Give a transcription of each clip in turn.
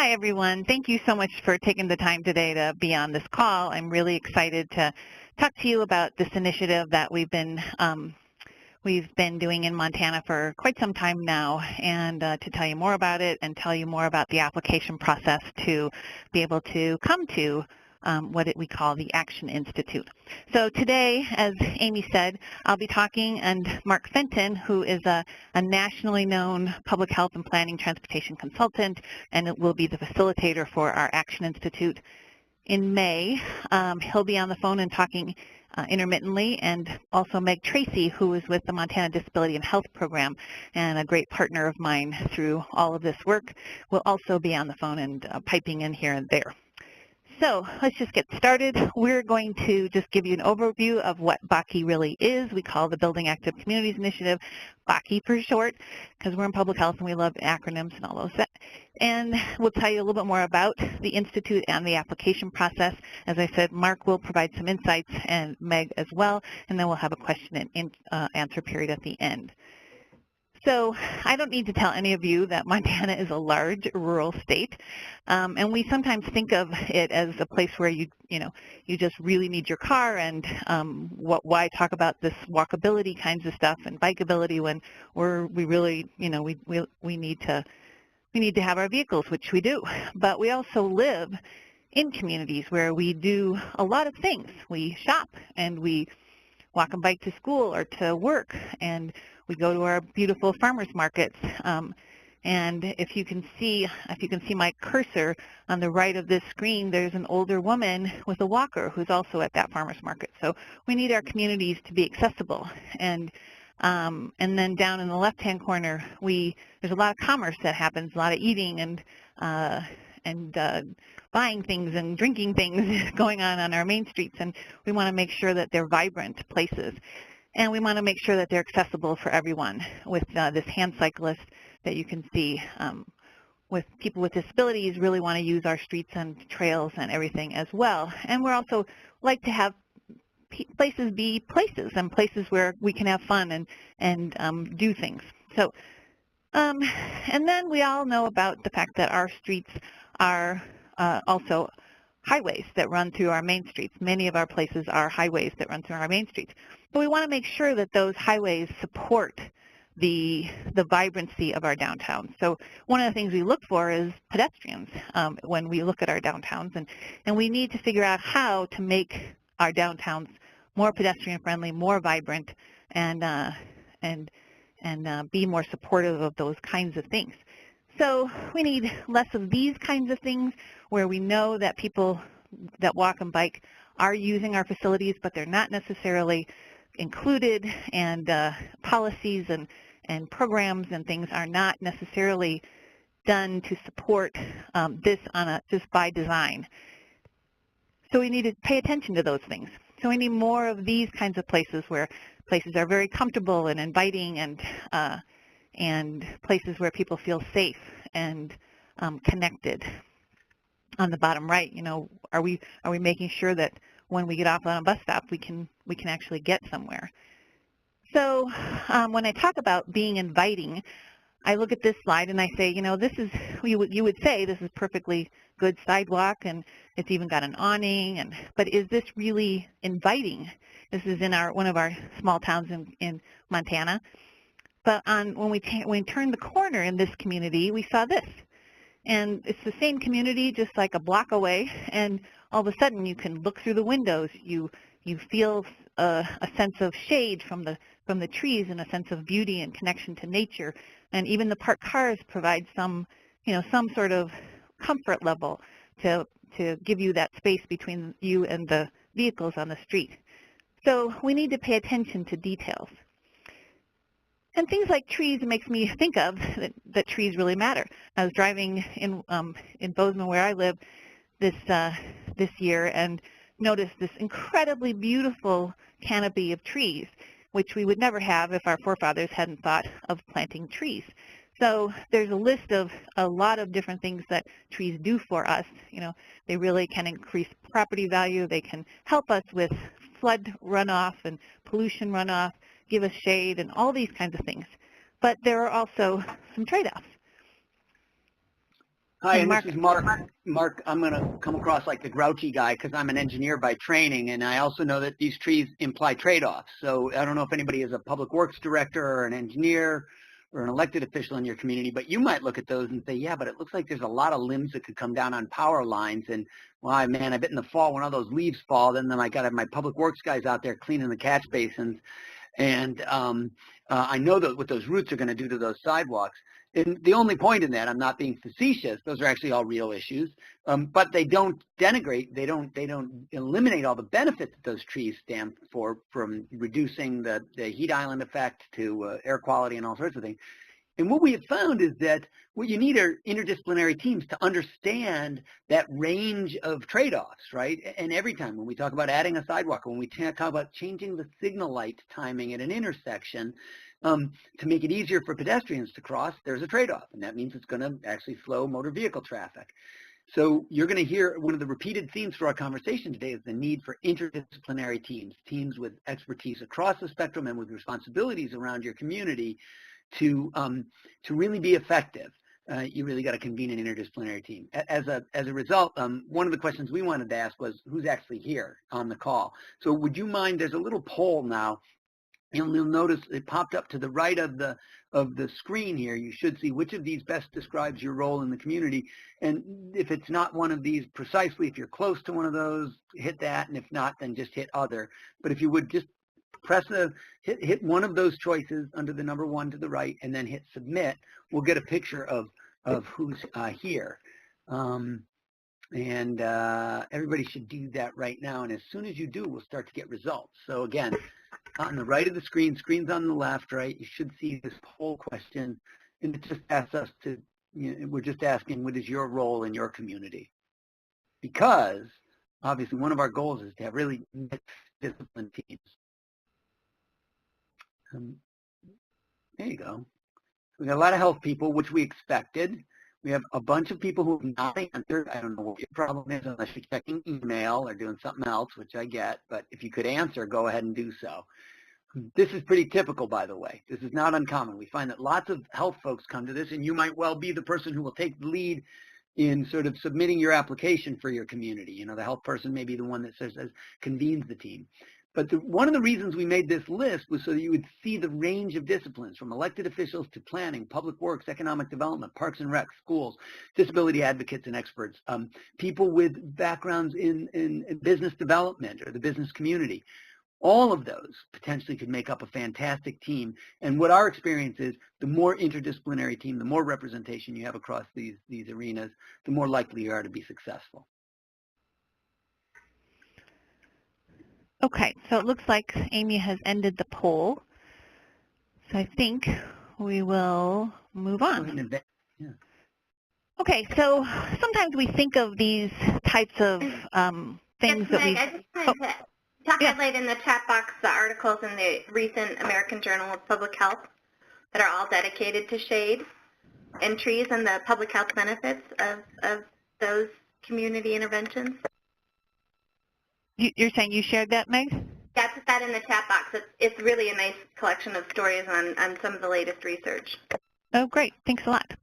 Hi, everyone. Thank you so much for taking the time today to be on this call. I'm really excited to talk to you about this initiative that we've been doing in Montana for quite some time now, and to tell you more about it and tell you more about the application process to be able to come to what we call the Action Institute. So today, as Amy said, I'll be talking, and Mark Fenton, who is a nationally known public health and planning transportation consultant, and it will be the facilitator for our Action Institute in May. He'll be on the phone and talking intermittently, and also Meg Tracy, who is with the Montana Disability and Health Program and a great partner of mine through all of this work, will also be on the phone and piping in here and there. So let's just get started. We're going to just give you an overview of what BACI really is. We call the Building Active Communities Initiative BACI for short, because we're in public health and we love acronyms and all those. And we'll tell you a little bit more about the Institute and the application process. As I said, Mark will provide some insights, and Meg as well, and then we'll have a question and answer period at the end. So I don't need to tell any of you that Montana is a large rural state, and we sometimes think of it as a place where you just really need your car, and why talk about this walkability kinds of stuff and bikeability when we really we need to have our vehicles, which we do. But we also live in communities where we do a lot of things. We shop and we walk and bike to school or to work, and we go to our beautiful farmers markets. And if you can see my cursor on the right of this screen, there's an older woman with a walker who's also at that farmers market. So we need our communities to be accessible. And then down in the left-hand corner, there's a lot of commerce that happens, a lot of eating and buying things and drinking things going on our main streets, and we want to make sure that they're vibrant places. And we want to make sure that they're accessible for everyone with this hand cyclist that you can see. With people with disabilities really want to use our streets and trails and everything as well. And we're also like to have places be places, and places where we can have fun and do things. So, and then we all know about the fact that our streets are also highways that run through our main streets. Many of our places are highways that run through our main streets. But we want to make sure that those highways support the vibrancy of our downtowns. So one of the things we look for is pedestrians when we look at our downtowns, and we need to figure out how to make our downtowns more pedestrian friendly, more vibrant, and be more supportive of those kinds of things. So we need less of these kinds of things where we know that people that walk and bike are using our facilities, but they're not necessarily included, and policies and programs and things are not necessarily done to support this just by design. So we need to pay attention to those things. So we need more of these kinds of places where places are very comfortable and inviting, and places where people feel safe and connected. On the bottom right, are we making sure that when we get off on a bus stop, we can actually get somewhere? So when I talk about being inviting, I look at this slide and I say, this is, you would say this is perfectly good sidewalk, and it's even got an awning, but is this really inviting? This is in one of our small towns in Montana. But when we turned the corner in this community, we saw this. And it's the same community, just like a block away, and all of a sudden you can look through the windows. You feel a sense of shade from the trees, and a sense of beauty and connection to nature. And even the parked cars provide some sort of comfort level to give you that space between you and the vehicles on the street. So we need to pay attention to details. And things like trees makes me think of that trees really matter. I was driving in Bozeman, where I live, this year, and noticed this incredibly beautiful canopy of trees, which we would never have if our forefathers hadn't thought of planting trees. So there's a list of a lot of different things that trees do for us. They really can increase property value. They can help us with flood runoff and pollution runoff, give us shade, and all these kinds of things. But there are also some trade-offs. Hi, and this is Mark. Mark, I'm going to come across like the grouchy guy because I'm an engineer by training, and I also know that these trees imply trade-offs. So I don't know if anybody is a public works director or an engineer or an elected official in your community, but you might look at those and say, yeah, but it looks like there's a lot of limbs that could come down on power lines. And, well, man, I bet in the fall when all those leaves fall, then I got to have my public works guys out there cleaning the catch basins. And I know that what those roots are going to do to those sidewalks. And the only point in that, I'm not being facetious, those are actually all real issues, but they don't denigrate, they don't eliminate all the benefits that those trees stand for, from reducing the heat island effect to air quality and all sorts of things. And what we have found is that what you need are interdisciplinary teams to understand that range of trade-offs, right? And every time when we talk about adding a sidewalk, when we talk about changing the signal light timing at an intersection, to make it easier for pedestrians to cross, there's a trade-off, and that means it's going to actually slow motor vehicle traffic. So you're going to hear one of the repeated themes for our conversation today is the need for interdisciplinary teams, teams with expertise across the spectrum and with responsibilities around your community to really be effective. You really got to convene an interdisciplinary team. As a result, one of the questions we wanted to ask was who's actually here on the call. So would you mind, there's a little poll now. You'll notice it popped up to the right of the screen here. You should see which of these best describes your role in the community. And if it's not one of these precisely, if you're close to one of those, hit that. And if not, then just hit other. But if you would just press hit one of those choices under the number 1 to the right and then hit submit, we'll get a picture of who's here. Everybody should do that right now. And as soon as you do, we'll start to get results. So again, on the right of the screen, screen's on the left, right? You should see this poll question, and it just asks us to, we're just asking, what is your role in your community? Because obviously one of our goals is to have really mixed discipline teams. There you go. We got a lot of health people, which we expected. We have a bunch of people who have not answered. I don't know what your problem is unless you're checking email or doing something else, which I get. But if you could answer, go ahead and do so. This is pretty typical, by the way. This is not uncommon. We find that lots of health folks come to this, and you might well be the person who will take the lead in sort of submitting your application for your community. The health person may be the one that says convenes the team. But one of the reasons we made this list was so that you would see the range of disciplines, from elected officials to planning, public works, economic development, parks and rec, schools, disability advocates and experts, people with backgrounds in business development or the business community. All of those potentially could make up a fantastic team. And what our experience is, the more interdisciplinary team, the more representation you have across these arenas, the more likely you are to be successful. Okay, so it looks like Amy has ended the poll. So I think we will move on. Yeah. Okay, so sometimes we think of these types of things that we... I just wanted to highlight in the chat box the articles in the recent American Journal of Public Health that are all dedicated to shade and trees and the public health benefits of those community interventions. You're saying you shared that, Meg? Yeah, I put that in the chat box. It's really a nice collection of stories on some of the latest research. Oh, great. Thanks a lot.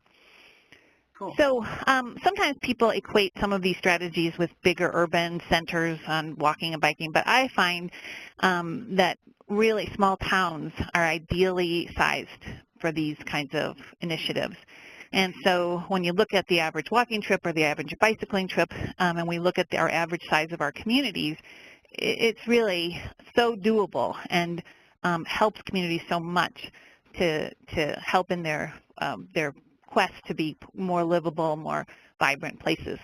Cool. So sometimes people equate some of these strategies with bigger urban centers on walking and biking, but I find that really small towns are ideally sized for these kinds of initiatives. And so when you look at the average walking trip or the average bicycling trip, and we look at our average size of our communities, it's really so doable and helps communities so much to help in their quest to be more livable, more vibrant places.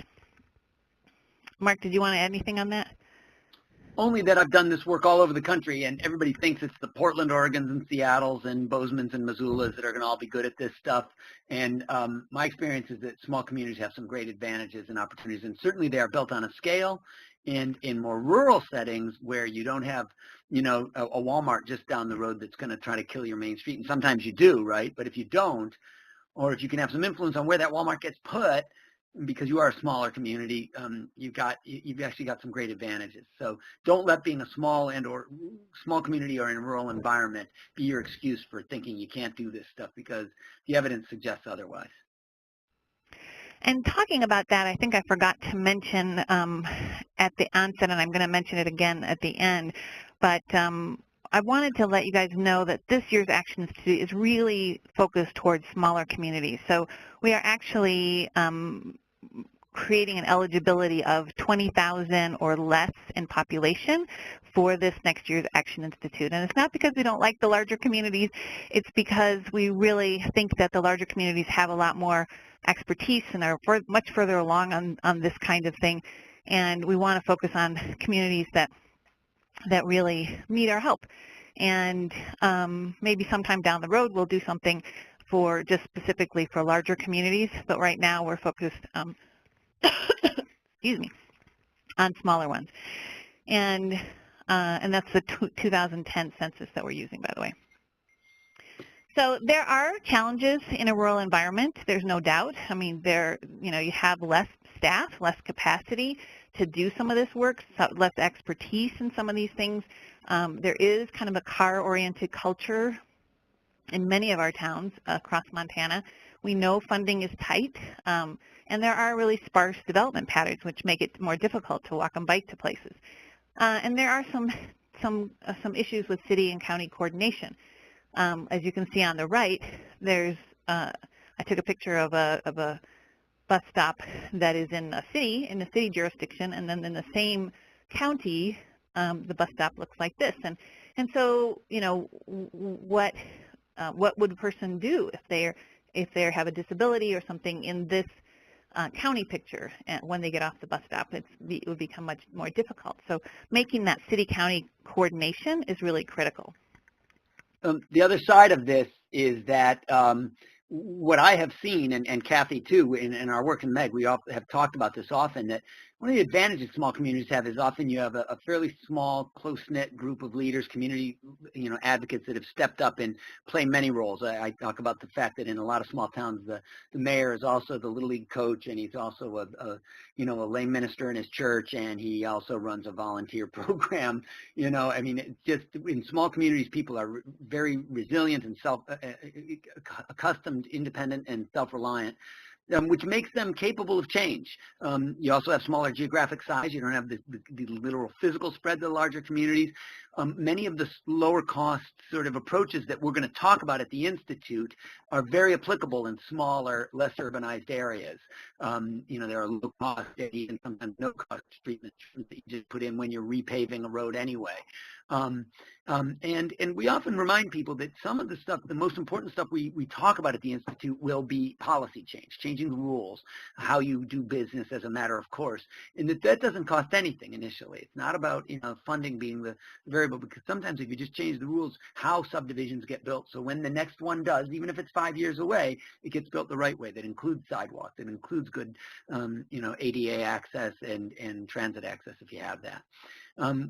Mark, did you want to add anything on that? Only that I've done this work all over the country, and everybody thinks it's the Portland, Oregons, and Seattles, and Bozeman's, and Missoulas that are going to all be good at this stuff. And my experience is that small communities have some great advantages and opportunities, and certainly they are built on a scale. And in more rural settings where you don't have, a Walmart just down the road that's going to try to kill your main street, and sometimes you do, right? But if you don't, or if you can have some influence on where that Walmart gets put, because you are a smaller community, you've actually got some great advantages. So don't let being a small community or in a rural environment be your excuse for thinking you can't do this stuff, because the evidence suggests otherwise. And talking about that, I think I forgot to mention at the onset, and I'm going to mention it again at the end, but I wanted to let you guys know that this year's Action Institute is really focused towards smaller communities. So we are actually creating an eligibility of 20,000 or less in population for this next year's Action Institute. And it's not because we don't like the larger communities, it's because we really think that the larger communities have a lot more expertise and are much further along on this kind of thing. And we want to focus on communities that really need our help. And maybe sometime down the road we'll do something for just specifically for larger communities, but right now we're focused excuse me, on smaller ones. And that's the 2010 census that we're using, by the way. So there are challenges in a rural environment, there's no doubt. I mean, you have less staff, less capacity to do some of this work, less expertise in some of these things. There is kind of a car-oriented culture in many of our towns across Montana. We know funding is tight, and there are really sparse development patterns which make it more difficult to walk and bike to places. And there are some issues with city and county coordination. As you can see on the right, there's I took a picture of a bus stop that is in a city jurisdiction, and then in the same county, the bus stop looks like this. And so, what would a person do if they have a disability or something in this county picture when they get off the bus stop? It would become much more difficult. So making that city-county coordination is really critical. The other side of this is that what I have seen, and Kathy too, in our work in MEG, we have talked about this often, that one of the advantages small communities have is often you have a fairly small, close-knit group of leaders, community advocates that have stepped up and play many roles. I talk about the fact that in a lot of small towns, the mayor is also the Little League coach, and he's also a lay minister in his church, and he also runs a volunteer program. I mean, it's just in small communities, people are very resilient and accustomed, independent, and self-reliant. Which makes them capable of change. You also have smaller geographic size. You don't have the literal physical spread to the larger communities. Many of the lower cost sort of approaches that we're going to talk about at the Institute are very applicable in smaller, less urbanized areas. There are low cost and sometimes no cost treatments that you just put in when you're repaving a road anyway. And we often remind people that some of the stuff, the most important stuff we talk about at the Institute will be policy change, changing the rules, how you do business as a matter of course, and that doesn't cost anything initially. It's not about funding being the variable, because sometimes if you just change the rules, how subdivisions get built, so when the next one does, even if it's 5 years away, it gets built the right way, that includes sidewalks, that includes good ADA access and transit access if you have that.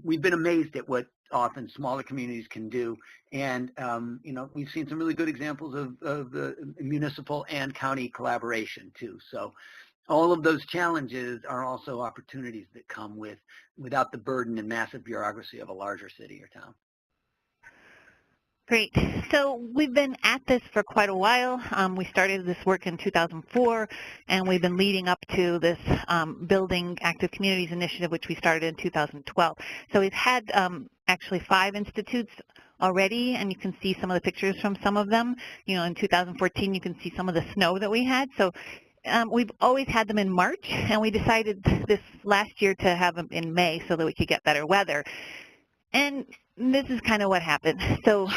We've been amazed at what often smaller communities can do, and we've seen some really good examples of municipal and county collaboration too. So all of those challenges are also opportunities that come without the burden and massive bureaucracy of a larger city or town. Great. So we've been at this for quite a while. We started this work in 2004, and we've been leading up to this Building Active Communities initiative, which we started in 2012. So we've had actually 5 institutes already, and you can see some of the pictures from some of them. In 2014, you can see some of the snow that we had. So we've always had them in March, and we decided this last year to have them in May so that we could get better weather. And this is kind of what happened. So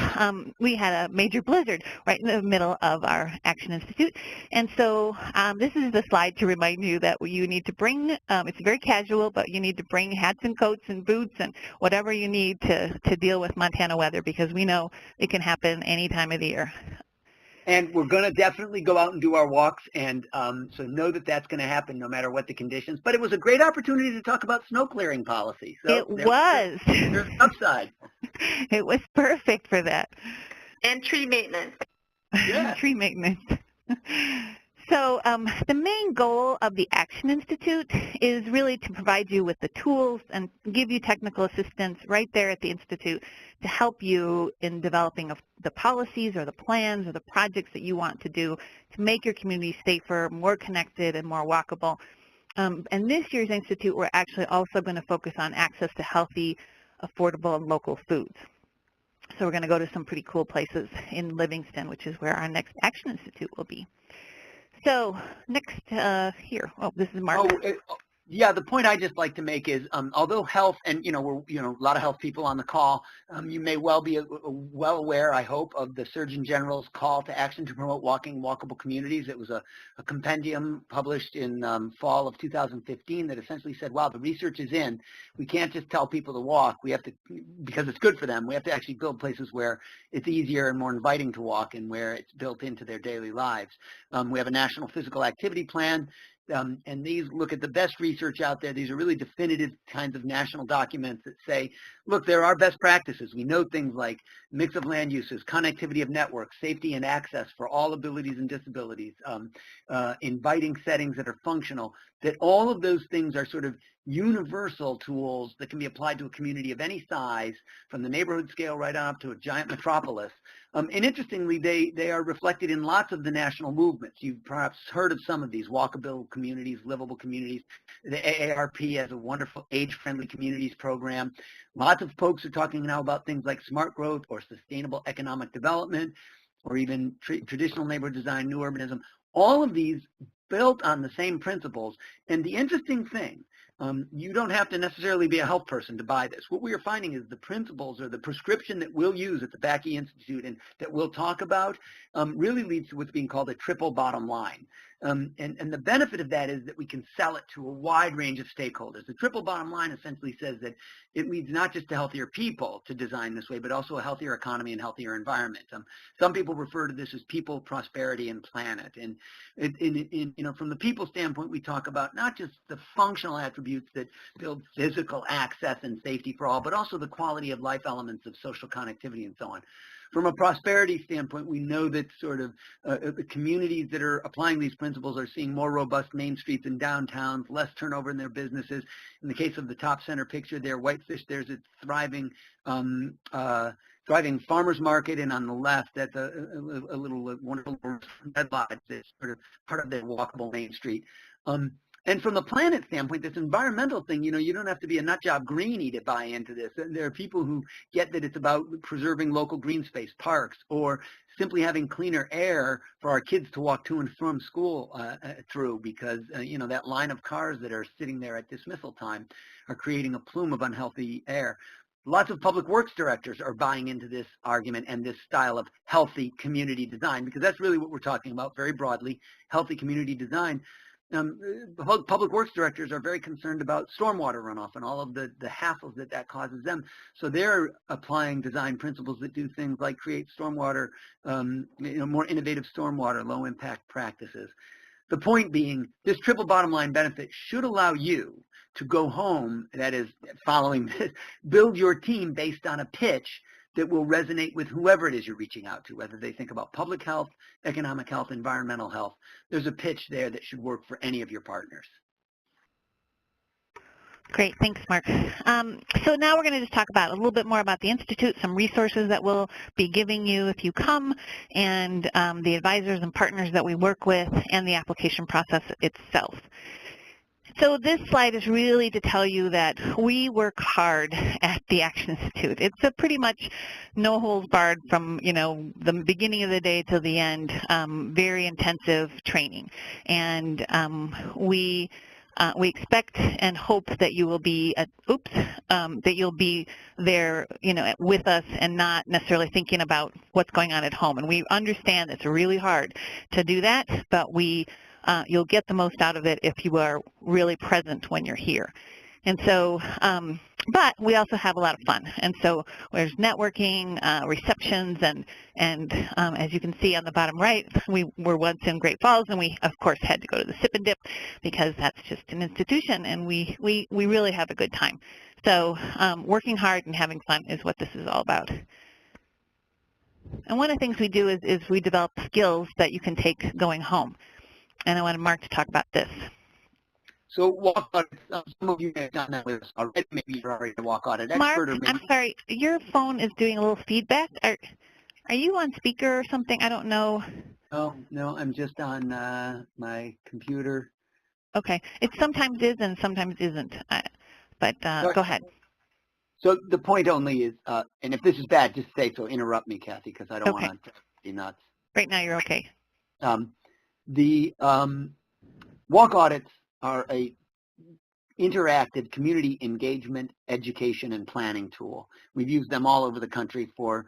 we had a major blizzard right in the middle of our Action Institute. And so this is the slide to remind you that you need to bring, it's very casual, but you need to bring hats and coats and boots and whatever you need to deal with Montana weather, because we know it can happen any time of the year. And we're going to definitely go out and do our walks, and so know that that's going to happen no matter what the conditions. But it was a great opportunity to talk about snow clearing policy. So it was. There's upside. It was perfect for that. And tree maintenance. Yeah. Tree maintenance. So the main goal of the Action Institute is really to provide you with the tools and give you technical assistance right there at the Institute to help you in developing the policies or the plans or the projects that you want to do to make your community safer, more connected, and more walkable. And this year's Institute, we're actually also going to focus on access to healthy, affordable, and local foods. So we're going to go to some pretty cool places in Livingston, which is where our next Action Institute will be. So next here, oh, this is Mark. Yeah, the point I just like to make is, although health, and we're a lot of health people on the call, you may well be well aware, I hope, of the Surgeon General's call to action to promote walkable communities. It was a compendium published in fall of 2015 that essentially said, wow, the research is in. We can't just tell people to walk. We have to, because it's good for them, we have to actually build places where it's easier and more inviting to walk and where it's built into their daily lives. We have a national physical activity plan. And these look at the best research out there. These are really definitive kinds of national documents that say, look, there are best practices. We know things like mix of land uses, connectivity of networks, safety and access for all abilities and disabilities, inviting settings that are functional, that all of those things are sort of universal tools that can be applied to a community of any size, from the neighborhood scale right on up to a giant metropolis. And interestingly, they are reflected in lots of the national movements. You've perhaps heard of some of these: walkable communities, livable communities. The AARP has a wonderful age-friendly communities program. Lots of folks are talking now about things like smart growth or sustainable economic development, or even traditional neighborhood design, new urbanism. All of these built on the same principles. And the interesting thing, you don't have to necessarily be a health person to buy this. What we are finding is the principles or the prescription that we'll use at the BACI Institute and that we'll talk about really leads to what's being called a triple bottom line. And the benefit of that is that we can sell it to a wide range of stakeholders. The triple bottom line essentially says that it leads not just to healthier people to design this way, but also a healthier economy and healthier environment. Some people refer to this as people, prosperity, and planet. And from the people standpoint, we talk about not just the functional attributes that build physical access and safety for all, but also the quality of life elements of social connectivity and so on. From a prosperity standpoint, we know that sort of the communities that are applying these principles are seeing more robust main streets and downtowns, less turnover in their businesses. In the case of the top center picture there, Whitefish, there's a thriving farmers market, and on the left, that's a little wonderful red lodge that's sort of part of their walkable main street. And from the planet standpoint, this environmental thing, you don't have to be a nutjob greenie to buy into this. And there are people who get that it's about preserving local green space, parks, or simply having cleaner air for our kids to walk to and from school through, because, that line of cars that are sitting there at dismissal time are creating a plume of unhealthy air. Lots of public works directors are buying into this argument and this style of healthy community design, because that's really what we're talking about very broadly, healthy community design. Public works directors are very concerned about stormwater runoff and all of the hassles that causes them. So they're applying design principles that do things like create stormwater, more innovative stormwater, low impact practices. The point being, this triple bottom line benefit should allow you to go home, that is, following this, build your team based on a pitch that will resonate with whoever it is you're reaching out to, whether they think about public health, economic health, environmental health. There's a pitch there that should work for any of your partners. Great, thanks, Mark. So now we're going to just talk about a little bit more about the Institute, some resources that we'll be giving you if you come, and the advisors and partners that we work with, and the application process itself. So this slide is really to tell you that we work hard at the Action Institute. It's a pretty much no holds barred from, the beginning of the day till the end, very intensive training. And we expect and hope that you will be that you'll be there, with us and not necessarily thinking about what's going on at home. And we understand it's really hard to do that, but you'll get the most out of it if you are really present when you're here. And so, but we also have a lot of fun. And so there's networking, receptions, and as you can see on the bottom right, we were once in Great Falls, and we, of course, had to go to the Sip and Dip because that's just an institution, and we really have a good time. So working hard and having fun is what this is all about. And one of the things we do is we develop skills that you can take going home. And I wanted Mark to talk about this. So walk audits, some of you may have done that with us already. Maybe you're already a walk audit Mark, expert. Or maybe... I'm sorry, your phone is doing a little feedback. Are you on speaker or something? I don't know. No, I'm just on my computer. Okay. It sometimes is and sometimes isn't. But go ahead. So the point only is, and if this is bad, just say so. Interrupt me, Kathy, because I don't want to be nuts. Right now you're okay. The walk audits are a interactive community engagement, education, and planning tool. We've used them all over the country for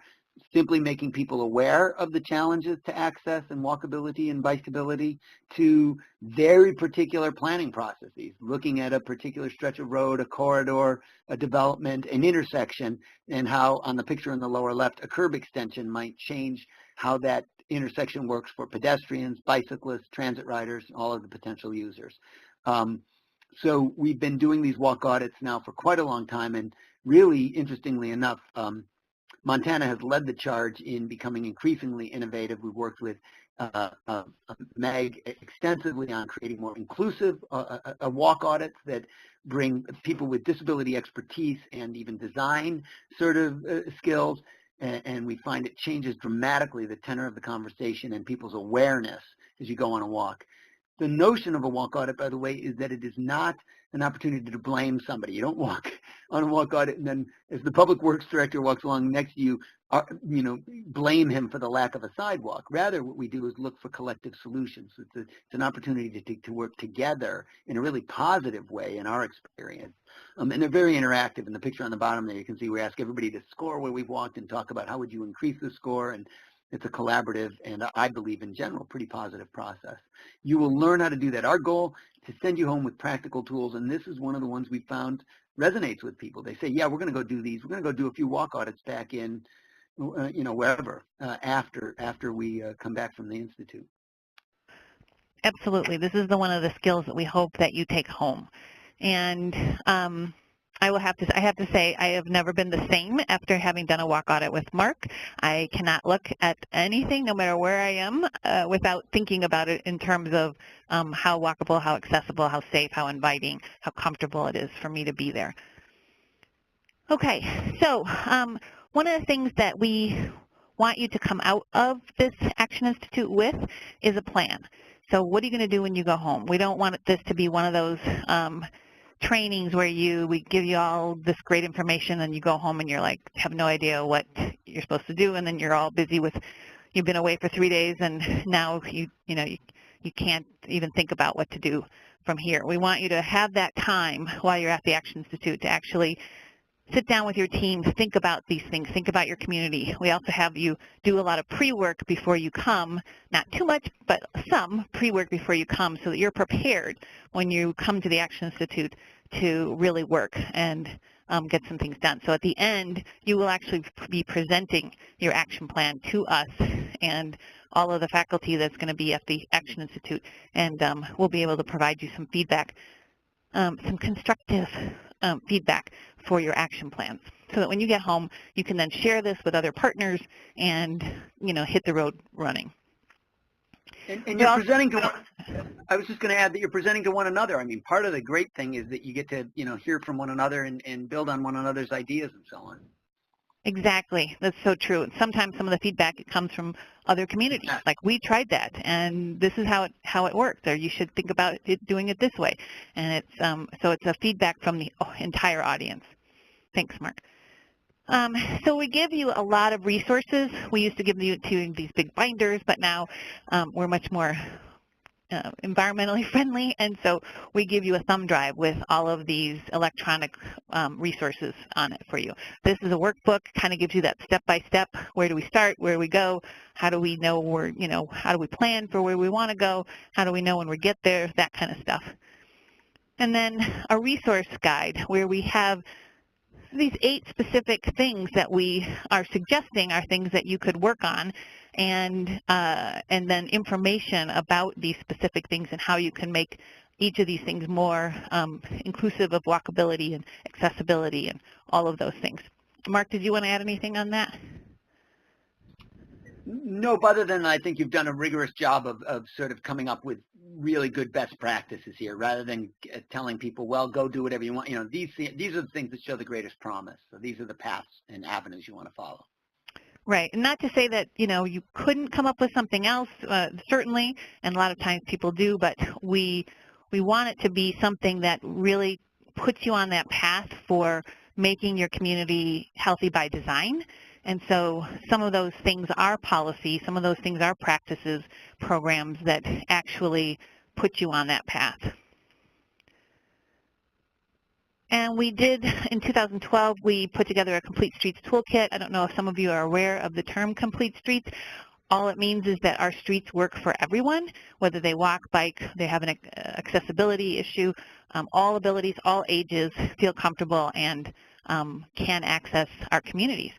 simply making people aware of the challenges to access and walkability and bikeability, to very particular planning processes, looking at a particular stretch of road, a corridor, a development, an intersection, and how on the picture in the lower left, a curb extension might change how that intersection works for pedestrians, bicyclists, transit riders, all of the potential users. So we've been doing these walk audits now for quite a long time, and really, interestingly enough, Montana has led the charge in becoming increasingly innovative. We've worked with Meg extensively on creating more inclusive walk audits that bring people with disability expertise and even design sort of skills, and we find it changes dramatically the tenor of the conversation and people's awareness as you go on a walk. The notion of a walk audit, by the way, is that it is not an opportunity to blame somebody. You don't walk on a walk audit and then as the public works director walks along next to you, blame him for the lack of a sidewalk. Rather, what we do is look for collective solutions. It's an opportunity to work together in a really positive way in our experience. And they're very interactive. In the picture on the bottom there, you can see we ask everybody to score where we've walked and talk about how would you increase the score. And it's a collaborative and I believe in general pretty positive process. You will learn how to do that. Our goal is to send you home with practical tools, and this is one of the ones we found resonates with people. They say, yeah, we're going to go do these. We're going to go do a few walk audits back in, wherever after we come back from the Institute. Absolutely. This is one of the skills that we hope that you take home. And I have to say I have never been the same after having done a walk audit with Mark. I cannot look at anything, no matter where I am, without thinking about it in terms of how walkable, how accessible, how safe, how inviting, how comfortable it is for me to be there. Okay, so one of the things that we want you to come out of this Action Institute with is a plan. So what are you going to do when you go home? We don't want this to be one of those trainings where we give you all this great information and you go home and you're like, have no idea what you're supposed to do, and then you're all busy with, you've been away for 3 days and now you can't even think about what to do from here. We want you to have that time while you're at the Action Institute to actually sit down with your team, think about these things, think about your community. We also have you do a lot of pre-work before you come, not too much, but some pre-work before you come so that you're prepared when you come to the Action Institute to really work and get some things done. So at the end, you will actually be presenting your action plan to us and all of the faculty that's going to be at the Action Institute, and we'll be able to provide you some feedback, some constructive feedback for your action plans, so that when you get home, you can then share this with other partners and, hit the road running. And you're presenting to one, I was just going to add that you're presenting to one another. I mean, part of the great thing is that you get to, hear from one another and build on one another's ideas and so on. Exactly. That's so true. And sometimes some of the feedback, it comes from other communities. Like, we tried that, and this is how it works, or you should think about doing it this way. And it's so it's a feedback from the entire audience. Thanks, Mark. So we give you a lot of resources. We used to give you these big binders, but now we're much more environmentally friendly, and so we give you a thumb drive with all of these electronic resources on it for you. This is a workbook, kind of gives you that step-by-step, where do we start, where do we go, how do we know how do we plan for where we want to go, how do we know when we get there, that kind of stuff. And then a resource guide where we have these 8 specific things that we are suggesting are things that you could work on, and then information about these specific things and how you can make each of these things more inclusive of walkability and accessibility and all of those things. Mark, did you want to add anything on that? Nope, other than I think you've done a rigorous job of sort of coming up with really good best practices here, rather than telling people, well, go do whatever you want. You know, these are the things that show the greatest promise. So these are the paths and avenues you want to follow. Right, and not to say that, you know, you couldn't come up with something else, certainly, and a lot of times people do, but we want it to be something that really puts you on that path for making your community healthy by design. And so some of those things are policy, some of those things are practices, programs that actually put you on that path. And we did, in 2012, we put together a Complete Streets Toolkit. I don't know if some of you are aware of the term Complete Streets. All it means is that our streets work for everyone, whether they walk, bike, they have an accessibility issue, all abilities, all ages feel comfortable and can access our communities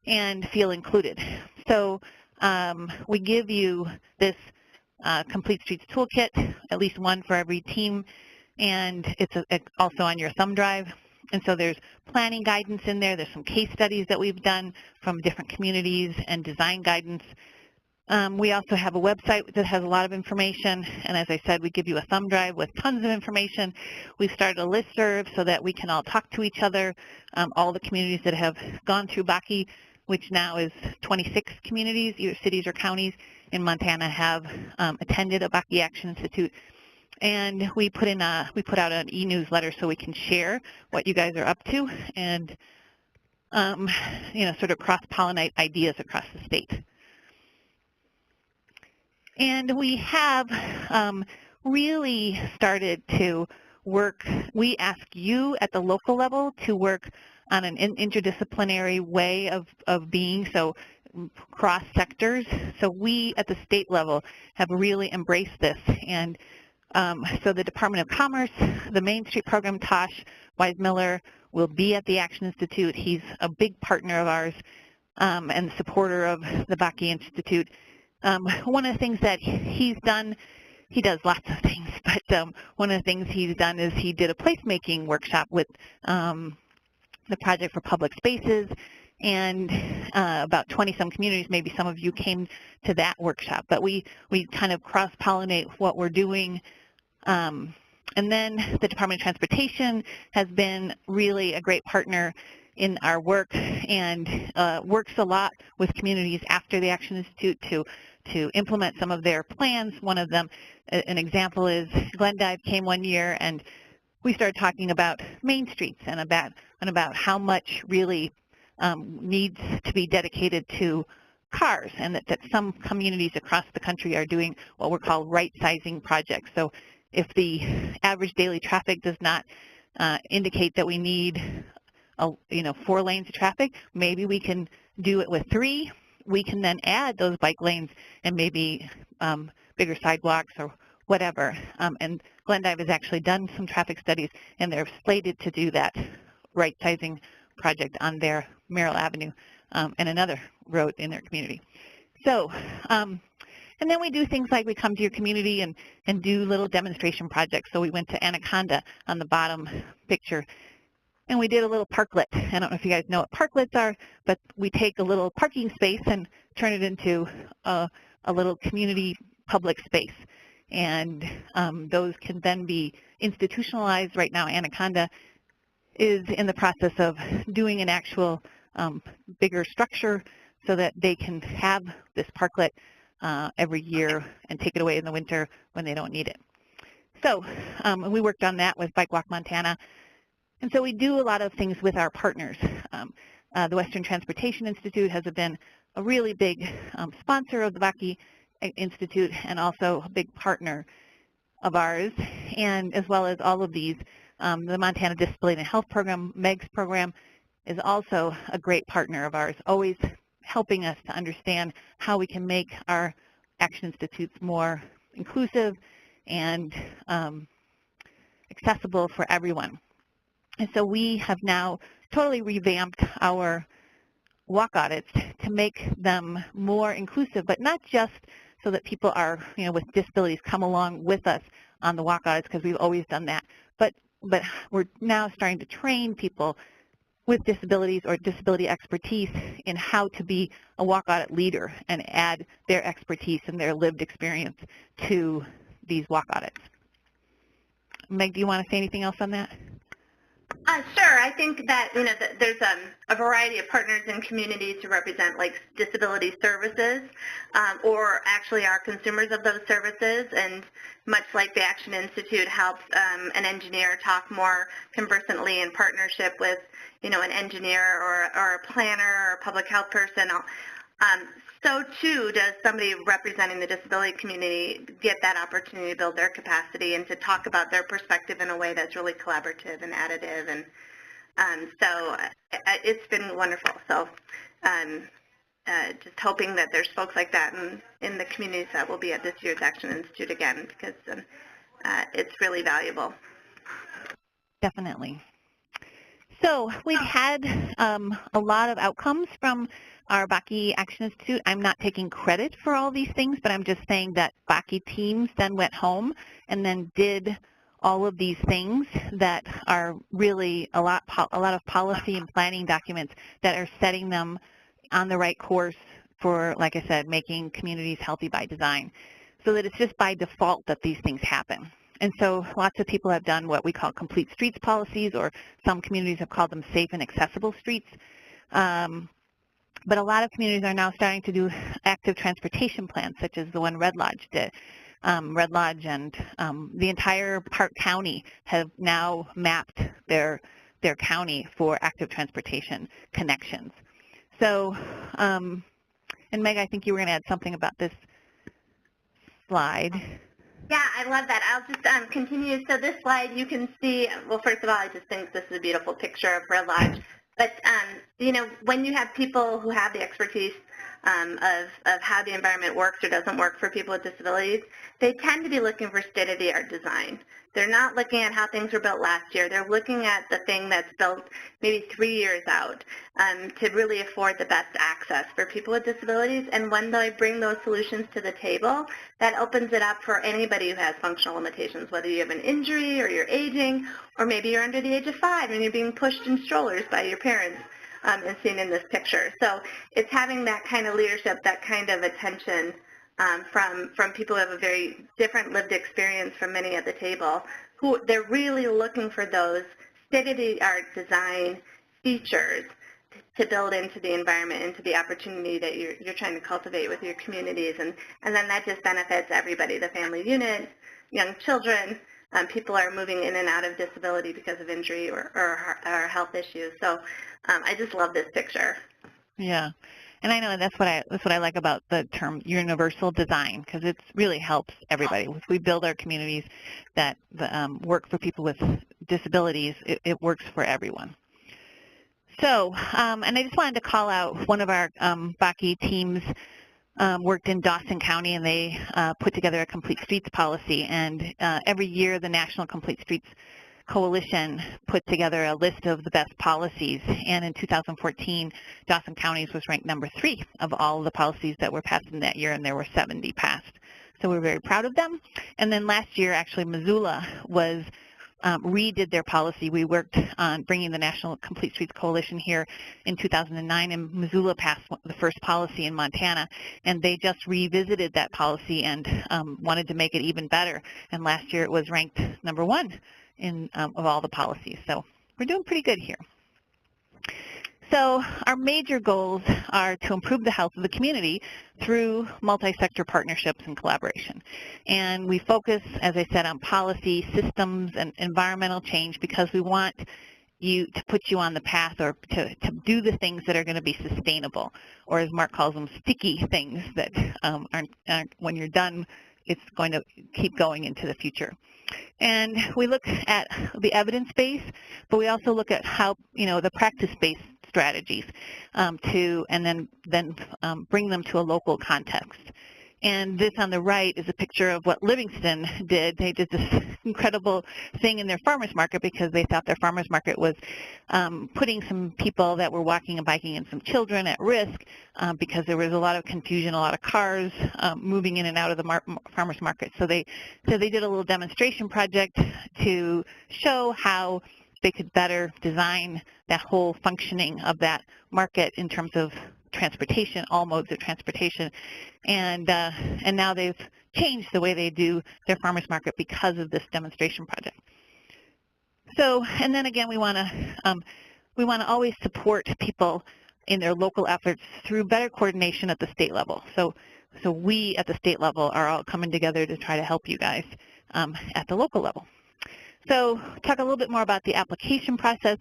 and feel included. So we give you this Complete Streets Toolkit, at least one for every team, and it's also on your thumb drive. And so there's planning guidance in there. There's some case studies that we've done from different communities and design guidance. We also have a website that has a lot of information, and as I said, we give you a thumb drive with tons of information. We've started a listserv so that we can all talk to each other. All the communities that have gone through BACI, which now is 26 communities, either cities or counties in Montana, have attended a BACI Action Institute. And we put out an e-newsletter so we can share what you guys are up to and you know, sort of cross-pollinate ideas across the state. And we have really started to work. We ask you at the local level to work on an interdisciplinary way of being, so cross sectors. So we at the state level have really embraced this. And so the Department of Commerce, the Main Street Program, Tosh Wise-Miller, will be at the Action Institute. He's a big partner of ours and supporter of the BACI Institute. One of the things that he's done, he does lots of things, but one of the things he's done is he did a placemaking workshop with the Project for Public Spaces, and about 20-some communities, maybe some of you came to that workshop, but we kind of cross-pollinate what we're doing. And then the Department of Transportation has been really a great partner in our work and works a lot with communities after the Action Institute to implement some of their plans. One of them, an example is Glendive came one year and we started talking about main streets and about how much really needs to be dedicated to cars, and that some communities across the country are doing what we're called right-sizing projects. So if the average daily traffic does not indicate that we need 4 lanes of traffic, maybe we can do it with 3. We can then add those bike lanes and maybe bigger sidewalks or whatever. And Glendive has actually done some traffic studies, and they're slated to do that right-sizing project on their Merrill Avenue and another road in their community. So, and then we do things like we come to your community and do little demonstration projects. So we went to Anaconda on the bottom picture, and we did a little parklet. I don't know if you guys know what parklets are, but we take a little parking space and turn it into a little community public space. And those can then be institutionalized. Right now, Anaconda is in the process of doing an actual bigger structure so that they can have this parklet every year and take it away in the winter when they don't need it. So we worked on that with Bike Walk Montana. And so we do a lot of things with our partners. The Western Transportation Institute has been a really big sponsor of the BACI Institute and also a big partner of ours, and as well as all of these. The Montana Disability and Health Program, MEGS program, is also a great partner of ours, always helping us to understand how we can make our Action Institutes more inclusive and accessible for everyone. And so we have now totally revamped our walk audits to make them more inclusive, but not just so that people are, with disabilities come along with us on the walk audits, because we've always done that, but we're now starting to train people with disabilities or disability expertise in how to be a walk audit leader and add their expertise and their lived experience to these walk audits. Meg, do you want to say anything else on that? Sure. I think that there's a variety of partners in communities who represent like disability services, or actually are consumers of those services. And much like the Action Institute helps an engineer talk more conversantly in partnership with an engineer or a planner or a public health person. So too does somebody representing the disability community get that opportunity to build their capacity and to talk about their perspective in a way that's really collaborative and additive. And so it's been wonderful. So just hoping that there's folks like that in the communities that will be at this year's Action Institute again, because it's really valuable. Definitely. So we've had a lot of outcomes from our BACI Action Institute. I'm not taking credit for all these things, but I'm just saying that BACI teams then went home and then did all of these things that are really a lot of policy and planning documents that are setting them on the right course for, like I said, making communities healthy by design, so that it's just by default that these things happen. And so lots of people have done what we call complete streets policies, or some communities have called them safe and accessible streets. But a lot of communities are now starting to do active transportation plans, such as the one Red Lodge did. Red Lodge and the entire Park County have now mapped their county for active transportation connections. So, and Meg, I think you were going to add something about this slide. Yeah, I love that. I'll just continue. So this slide, you can see, well, first of all, I just think this is a beautiful picture of Red Lodge. But, when you have people who have the expertise of how the environment works or doesn't work for people with disabilities, they tend to be looking for state-of-the-art design. They're not looking at how things were built last year. They're looking at the thing that's built maybe 3 years out to really afford the best access for people with disabilities. And when they bring those solutions to the table, that opens it up for anybody who has functional limitations, whether you have an injury or you're aging, or maybe you're under the age of 5 and you're being pushed in strollers by your parents, as seen in this picture. So it's having that kind of leadership, that kind of attention from people who have a very different lived experience from many at the table, who they're really looking for those state-of-the-art design features to build into the environment, into the opportunity that you're trying to cultivate with your communities. And then that just benefits everybody, the family unit, young children. People are moving in and out of disability because of injury or health issues. So I just love this picture. Yeah. And I know that's what I like about the term universal design, because it really helps everybody. If we build our communities that work for people with disabilities, it works for everyone. So, and I just wanted to call out one of our BACI teams worked in Dawson County, and they put together a complete streets policy. And every year the National Complete Streets Coalition put together a list of the best policies, and in 2014, Dawson County's was ranked number 3 of all the policies that were passed in that year, and there were 70 passed. So we're very proud of them. And then last year, actually, Missoula was redid their policy. We worked on bringing the National Complete Streets Coalition here in 2009, and Missoula passed the first policy in Montana, and they just revisited that policy and wanted to make it even better. And last year it was ranked number 1 of all the policies. So we're doing pretty good here. So our major goals are to improve the health of the community through multi-sector partnerships and collaboration. And we focus, as I said, on policy, systems, and environmental change, because we want to put you on the path, or to do the things that are going to be sustainable, or as Mark calls them, sticky things that aren't when you're done, it's going to keep going into the future. And we look at the evidence base, but we also look at how, the practice-based strategies and then bring them to a local context. And this on the right is a picture of what Livingston did. They did this incredible thing in their farmers market, because they thought their farmers market was putting some people that were walking and biking and some children at risk, because there was a lot of confusion, a lot of cars moving in and out of the farmers market. So they did a little demonstration project to show how they could better design that whole functioning of that market in terms of transportation, all modes of transportation, and now they've changed the way they do their farmers market because of this demonstration project. So, and then again, we want to always support people in their local efforts through better coordination at the state level. So we at the state level are all coming together to try to help you guys at the local level. So talk a little bit more about the application process.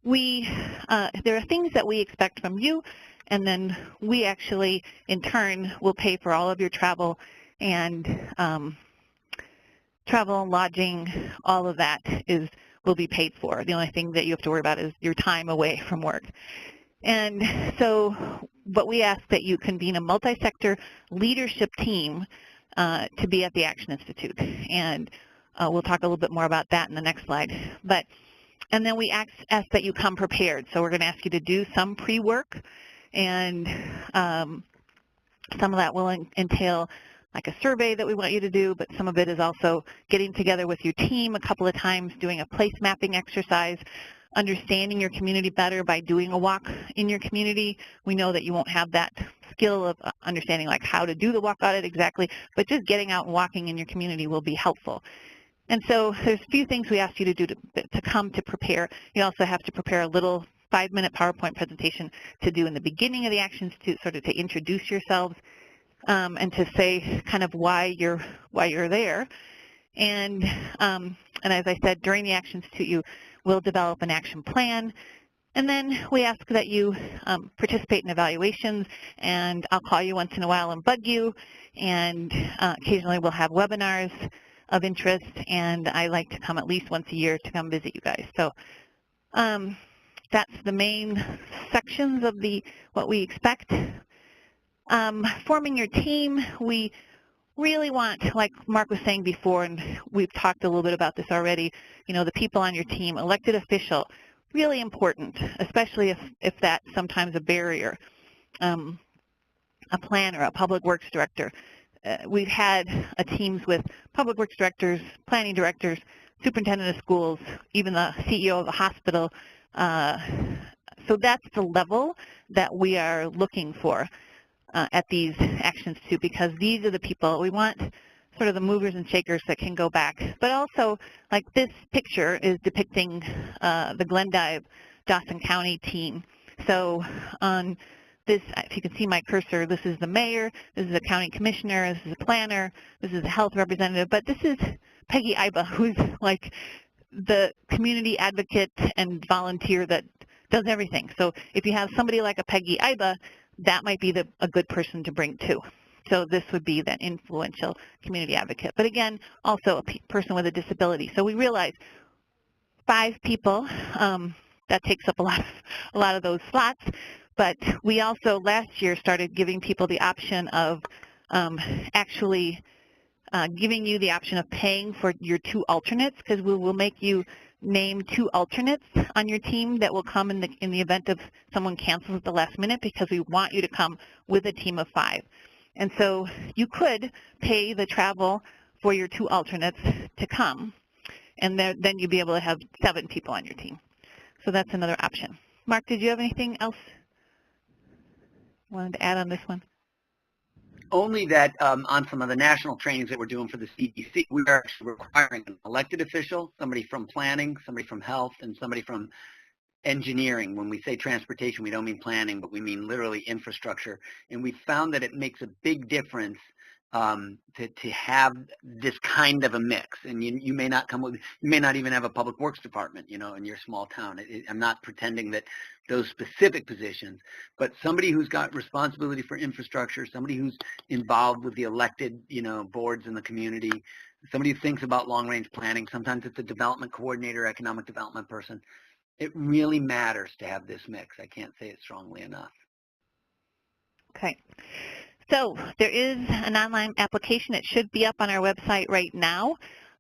There are things that we expect from you, and then we actually, in turn, will pay for all of your travel and lodging, all of that will be paid for. The only thing that you have to worry about is your time away from work. And so, but we ask that you convene a multi-sector leadership team to be at the Action Institute. And we'll talk a little bit more about that in the next slide. And then we ask that you come prepared. So we're going to ask you to do some pre-work, and some of that will entail like a survey that we want you to do, but some of it is also getting together with your team a couple of times, doing a place mapping exercise, understanding your community better by doing a walk in your community. We know that you won't have that skill of understanding like how to do the walk audit exactly, but just getting out and walking in your community will be helpful. And so there's a few things we ask you to do to come to prepare. You also have to prepare a little 5-minute PowerPoint presentation to do in the beginning of the Action Institute, sort of to introduce yourselves and to say kind of why you're there. And as I said, during the Action Institute, you will develop an action plan. And then we ask that you participate in evaluations, and I'll call you once in a while and bug you, and occasionally we'll have webinars of interest, and I like to come at least once a year to come visit you guys. So that's the main sections of what we expect. Forming your team, we really want, like Mark was saying before, and we've talked a little bit about this already, the people on your team, elected official, really important, especially if that's sometimes a barrier. A planner, a public works director. We've had teams with public works directors, planning directors, superintendent of schools, even the CEO of a hospital. So that's the level that we are looking for at these Action Institute, because these are the people we want, sort of the movers and shakers that can go back. But also, like this picture is depicting the Glendive Dawson County team. So on this, if you can see my cursor, this is the mayor, this is a county commissioner, this is a planner, this is a health representative, but this is Peggy Iba, who's like the community advocate and volunteer that does everything. So if you have somebody like a Peggy Iba, that might be a good person to bring too. So this would be that influential community advocate. But again, also a person with a disability. So we realize 5 people, that takes up a lot of those slots. But we also last year started giving people the option of actually giving you the option of paying for your 2 alternates, because we will make you name 2 alternates on your team that will come in the event of someone cancels at the last minute, because we want you to come with a team of 5. And so you could pay the travel for your 2 alternates to come, and then you'd be able to have 7 people on your team. So that's another option. Mark, did you have anything else you wanted to add on this one? Only that on some of the national trainings that we're doing for the CDC, we are actually requiring an elected official, somebody from planning, somebody from health, and somebody from engineering. When we say transportation, we don't mean planning, but we mean literally infrastructure. And we found that it makes a big difference to have this kind of a mix. And you may not come with, you may not even have a public works department, in your small town. I'm not pretending that those specific positions, but somebody who's got responsibility for infrastructure, somebody who's involved with the elected, boards in the community, somebody who thinks about long-range planning. Sometimes it's a development coordinator, economic development person. It really matters to have this mix. I can't say it strongly enough. Okay. So there is an online application. It should be up on our website right now.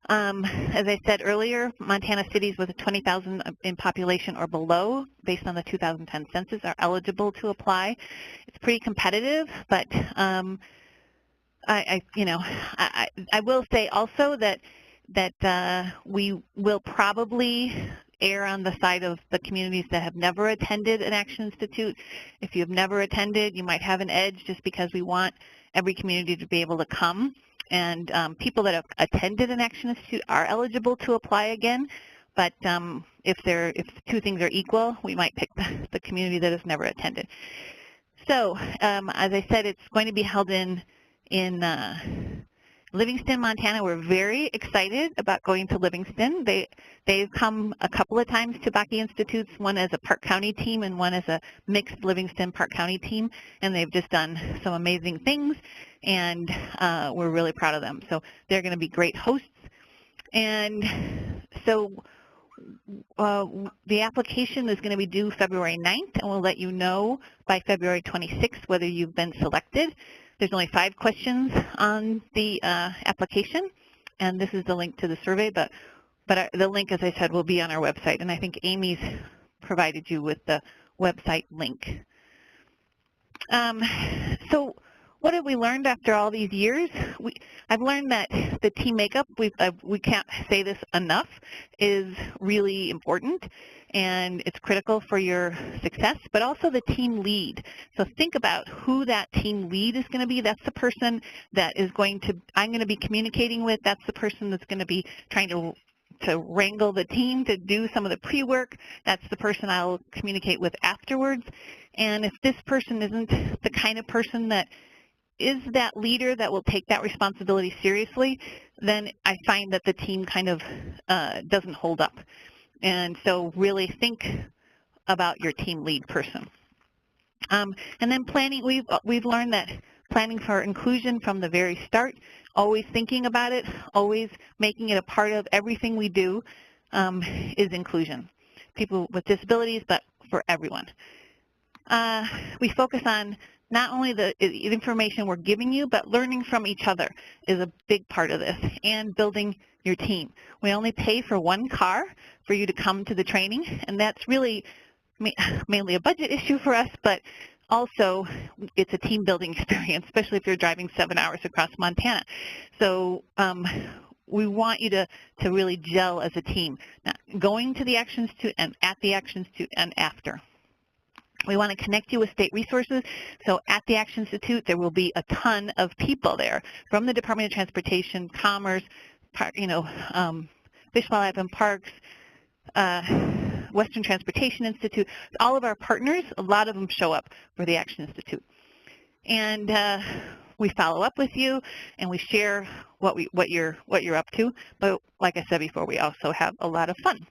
As I said earlier, Montana cities with 20,000 in population or below, based on the 2010 census, are eligible to apply. It's pretty competitive, but I will say also that we will probably err on the side of the communities that have never attended an Action Institute. If you've never attended, you might have an edge just because we want every community to be able to come. And people that have attended an Action Institute are eligible to apply again. But if two things are equal, we might pick the community that has never attended. So as I said, it's going to be held in Livingston, Montana. We're very excited about going to Livingston. They've come a couple of times to BACI Institutes, one as a Park County team and one as a mixed Livingston Park County team, and they've just done some amazing things, and we're really proud of them. So they're going to be great hosts. And so the application is going to be due February 9th, and we'll let you know by February 26th whether you've been selected. There's only 5 questions on the application, and this is the link to the survey, but the link, as I said, will be on our website, and I think Amy's provided you with the website link. So what have we learned after all these years? I've learned that the team makeup, we can't say this enough, is really important, and it's critical for your success, but also the team lead. So think about who that team lead is going to be. That's the person that is I'm going to be communicating with. That's the person that's going to be trying to wrangle the team to do some of the pre-work. That's the person I'll communicate with afterwards. And if this person isn't the kind of person that is that leader that will take that responsibility seriously, then I find that the team kind of doesn't hold up. And so really think about your team lead person. And then planning, we've learned that planning for inclusion from the very start, always thinking about it, always making it a part of everything we do is inclusion. People with disabilities, but for everyone. We focus on not only the information we're giving you, but learning from each other is a big part of this, and building your team. We only pay for 1 car for you to come to the training, and that's really mainly a budget issue for us, but also it's a team building experience, especially if you're driving 7 hours across Montana. So we want you to really gel as a team, now, going to the Action Institute and at the Action Institute and after. We want to connect you with state resources. So at the Action Institute, there will be a ton of people there from the Department of Transportation, Commerce, Fish, Wildlife, and Parks, Western Transportation Institute. All of our partners, a lot of them show up for the Action Institute. And we follow up with you, and we share what you're up to. But like I said before, we also have a lot of fun.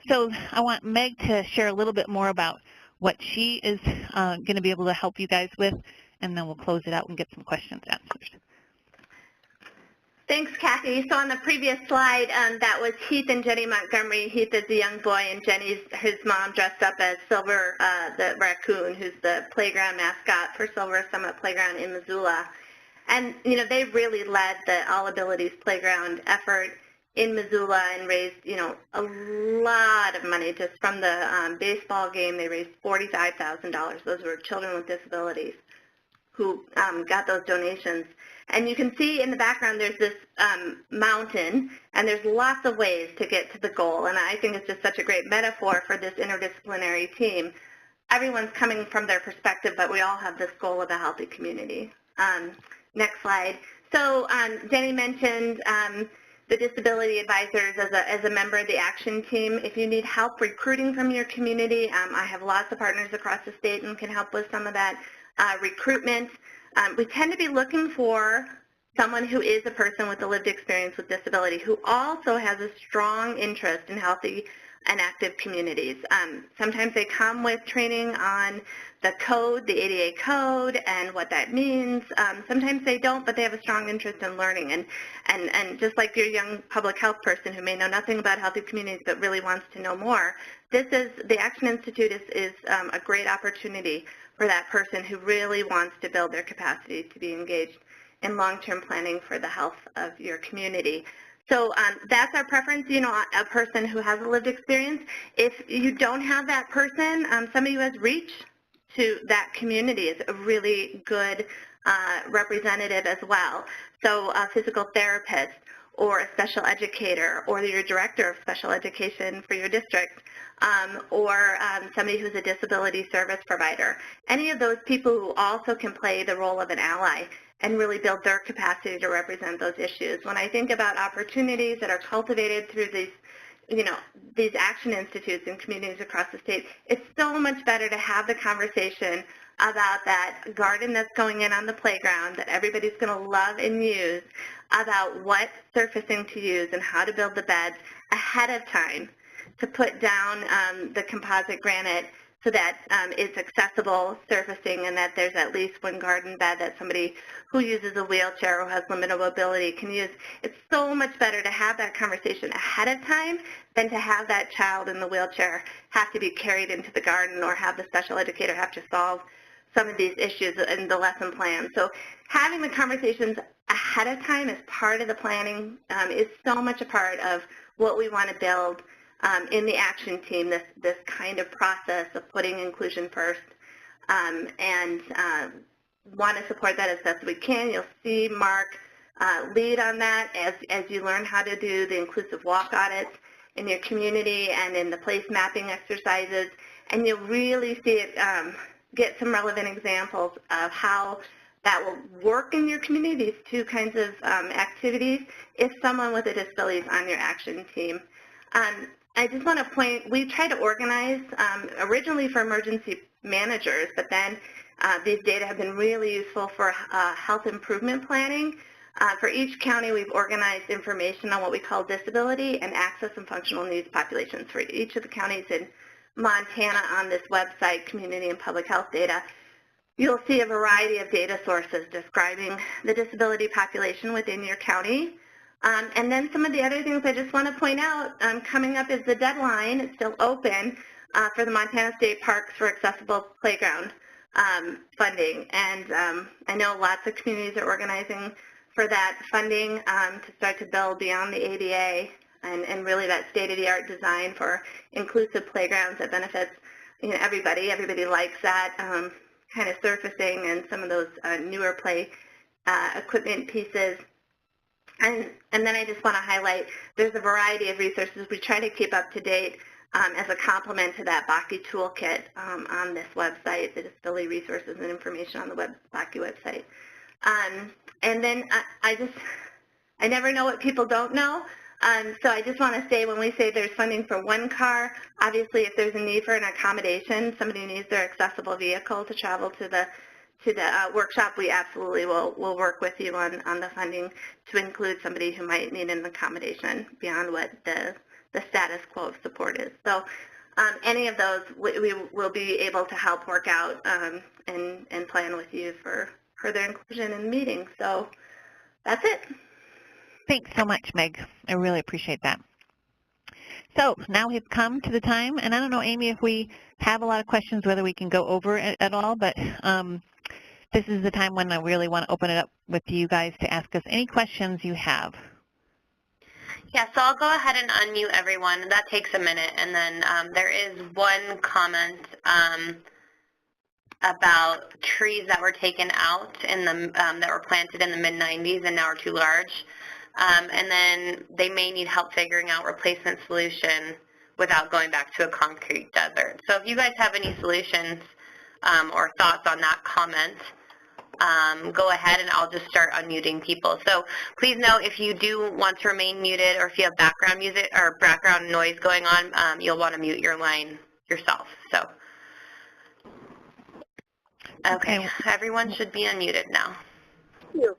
So I want Meg to share a little bit more about what she is going to be able to help you guys with, and then we'll close it out and get some questions answered. Thanks, Kathy. So on the previous slide, that was Heath and Jenny Montgomery. Heath is a young boy, and Jenny's his mom dressed up as Silver the raccoon, who's the playground mascot for Silver Summit Playground in Missoula. And, they really led the All Abilities Playground effort in Missoula and raised, a lot of money. Just from the baseball game, they raised $45,000. Those were children with disabilities who got those donations. And you can see in the background there's this mountain, and there's lots of ways to get to the goal. And I think it's just such a great metaphor for this interdisciplinary team. Everyone's coming from their perspective, but we all have this goal of a healthy community. Next slide. So Jenny mentioned the disability advisors as a member of the action team. If you need help recruiting from your community, I have lots of partners across the state and can help with some of that recruitment. We tend to be looking for someone who is a person with a lived experience with disability who also has a strong interest in healthy and active communities. Sometimes they come with training on the code, the ADA code, and what that means. Sometimes they don't, but they have a strong interest in learning. And just like your young public health person who may know nothing about healthy communities but really wants to know more, the Action Institute is a great opportunity for that person who really wants to build their capacity to be engaged in long-term planning for the health of your community. So that's our preference, a person who has a lived experience. If you don't have that person, somebody who has reach to that community is a really good representative as well. So a physical therapist or a special educator, or your director of special education for your district, or somebody who's a disability service provider. Any of those people who also can play the role of an ally and really build their capacity to represent those issues. When I think about opportunities that are cultivated through these action institutes in communities across the state, it's so much better to have the conversation about that garden that's going in on the playground that everybody's going to love and use, about what surfacing to use and how to build the beds ahead of time, to put down the composite granite so that it's accessible surfacing and that there's at least one garden bed that somebody who uses a wheelchair or has limited mobility can use. It's so much better to have that conversation ahead of time than to have that child in the wheelchair have to be carried into the garden or have the special educator have to solve some of these issues in the lesson plan. So having the conversations ahead of time as part of the planning is so much a part of what we want to build in the action team, this kind of process of putting inclusion first, and want to support that as best we can. You'll see Mark lead on that as you learn how to do the inclusive walk audits in your community and in the place mapping exercises, and you'll really see it get some relevant examples of how that will work in your community, these two kinds of activities, if someone with a disability is on your action team. I just want to point, we try to organize originally for emergency managers, but then these data have been really useful for health improvement planning. For each county, we've organized information on what we call disability and access and functional needs populations. For each of the counties in Montana on this website, Community and Public Health Data, you'll see a variety of data sources describing the disability population within your county. And then some of the other things I just want to point out, coming up is the deadline. It's still open for the Montana State Parks for Accessible Playground funding. And I know lots of communities are organizing for that funding to start to build beyond the ADA and really that state-of-the-art design for inclusive playgrounds that benefits everybody. Everybody likes that kind of surfacing and some of those newer play equipment pieces. And then I just want to highlight there's a variety of resources we try to keep up to date as a complement to that BACI toolkit on this website, the disability resources and information on the BACI website. And then I never know what people don't know. So I just want to say when we say there's funding for one car, obviously if there's a need for an accommodation, somebody needs their accessible vehicle to travel to the workshop, we absolutely will work with you on the funding to include somebody who might need an accommodation beyond what the status quo of support is. So any of those we will be able to help work out and plan with you for further inclusion in the meeting. So that's it. Thanks so much, Meg. I really appreciate that. So now we've come to the time, and I don't know, Amy, if we have a lot of questions, whether we can go over it at all, but this is the time when I really want to open it up with you guys to ask us any questions you have. Yeah, so I'll go ahead and unmute everyone. That takes a minute, and then there is one comment about trees that were taken out in the that were planted in the mid-90s and now are too large. And then they may need help figuring out replacement solution without going back to a concrete desert. So if you guys have any solutions or thoughts on that comment, go ahead and I'll just start unmuting people. So please note if you do want to remain muted or if you have background music or background noise going on, you'll want to mute your line yourself. So, okay, everyone should be unmuted now. Thank you.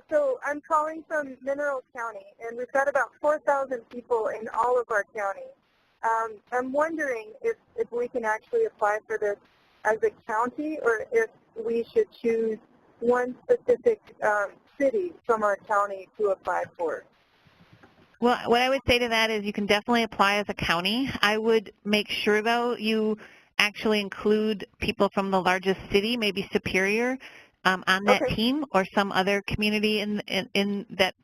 So I'm calling from Mineral County, and we've got about 4,000 people in all of our counties. I'm wondering if we can actually apply for this as a county, or if we should choose one specific city from our county to apply for. Well, what I would say to that is you can definitely apply as a county. I would make sure, though, you actually include people from the largest city, maybe Superior, on that team or some other community in that,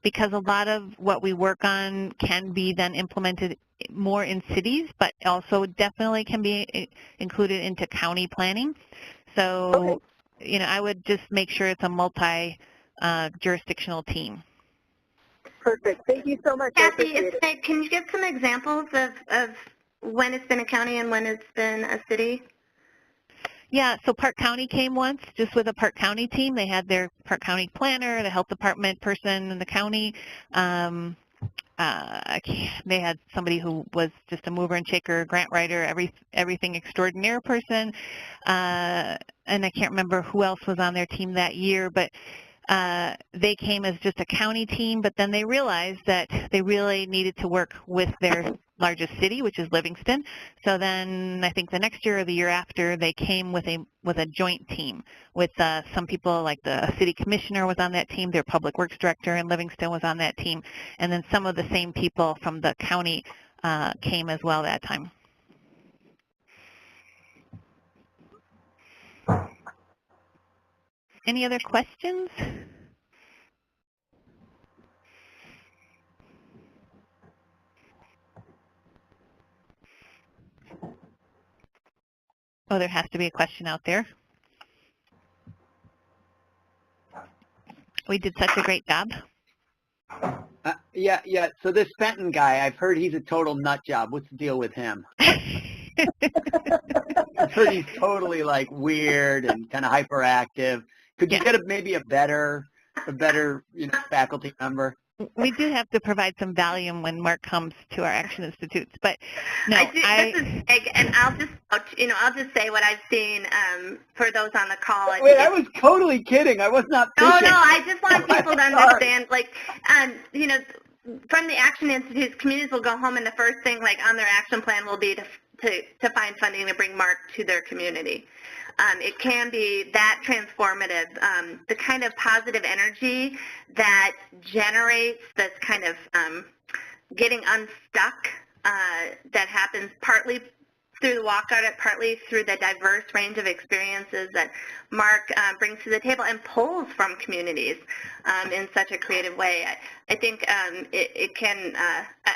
because a lot of what we work on can be then implemented more in cities, but also definitely can be included into county planning. So, I would just make sure it's a multi-jurisdictional team. Perfect. Thank you so much. Kathy, can you give some examples of when it's been a county and when it's been a city? Yeah, so Park County came once, just with a Park County team. They had their Park County planner, the health department person in the county. They had somebody who was just a mover and shaker, grant writer, everything extraordinaire person. And I can't remember who else was on their team that year, but they came as just a county team, but then they realized that they really needed to work with their largest city, which is Livingston. So then I think the next year or the year after, they came with a joint team with some people, like the city commissioner was on that team, their public works director in Livingston was on that team, and then some of the same people from the county came as well that time. Any other questions? Oh, there has to be a question out there. We did such a great job. Yeah. So this Fenton guy, I've heard he's a total nut job. What's the deal with him? I've heard he's totally like weird and kind of hyperactive. Could you get maybe a better faculty member? We do have to provide some Valium when Mark comes to our Action Institutes, but no, this is big, and I'll just say what I've seen for those on the call. Wait, I was totally kidding. I was not fishing. No, I just want people to understand, from the Action Institutes, communities will go home and the first thing, on their action plan will be to find funding to bring Mark to their community. It can be that transformative, the kind of positive energy that generates this kind of getting unstuck that happens partly through the walk audit, partly through the diverse range of experiences that Mark brings to the table and pulls from communities in such a creative way. I think it can,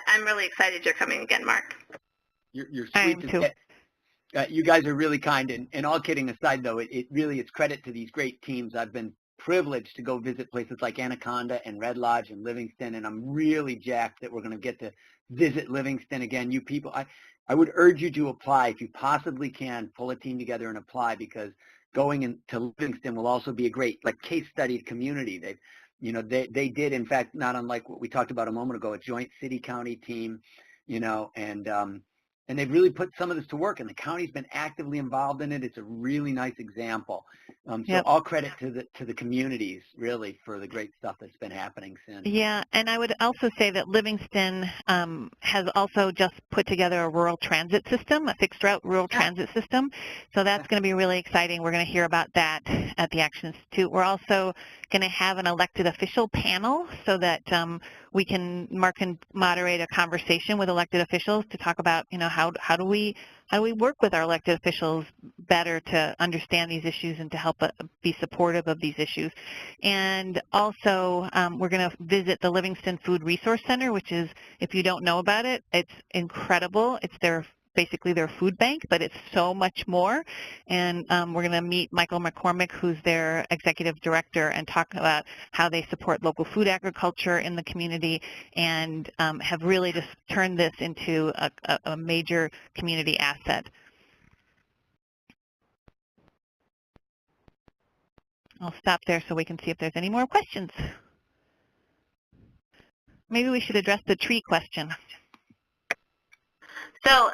I'm really excited you're coming again, Mark. You're sweet to get. You guys are really kind, and all kidding aside, though, it really is credit to these great teams. I've been privileged to go visit places like Anaconda and Red Lodge and Livingston, and I'm really jacked that we're going to get to visit Livingston again. You people, I would urge you to apply if you possibly can. Pull a team together and apply, because going into Livingston will also be a great case study community. They did, in fact, not unlike what we talked about a moment ago, a joint city-county team, and they've really put some of this to work, and the county's been actively involved in it. It's a really nice example. So all credit to the communities, really, for the great stuff that's been happening since. Yeah, and I would also say that Livingston has also just put together a rural transit system, a fixed route rural transit system. So that's going to be really exciting. We're going to hear about that at the Action Institute. We're also going to have an elected official panel so that Mark can moderate a conversation with elected officials to talk about, how do we work with our elected officials better to understand these issues and to help be supportive of these issues. And also, we're going to visit the Livingston Food Resource Center, which is, if you don't know about it, it's incredible. It's basically their food bank, but it's so much more. And we're going to meet Michael McCormick, who's their executive director, and talk about how they support local food agriculture in the community and have really just turned this into a major community asset. I'll stop there so we can see if there's any more questions. Maybe we should address the tree question. So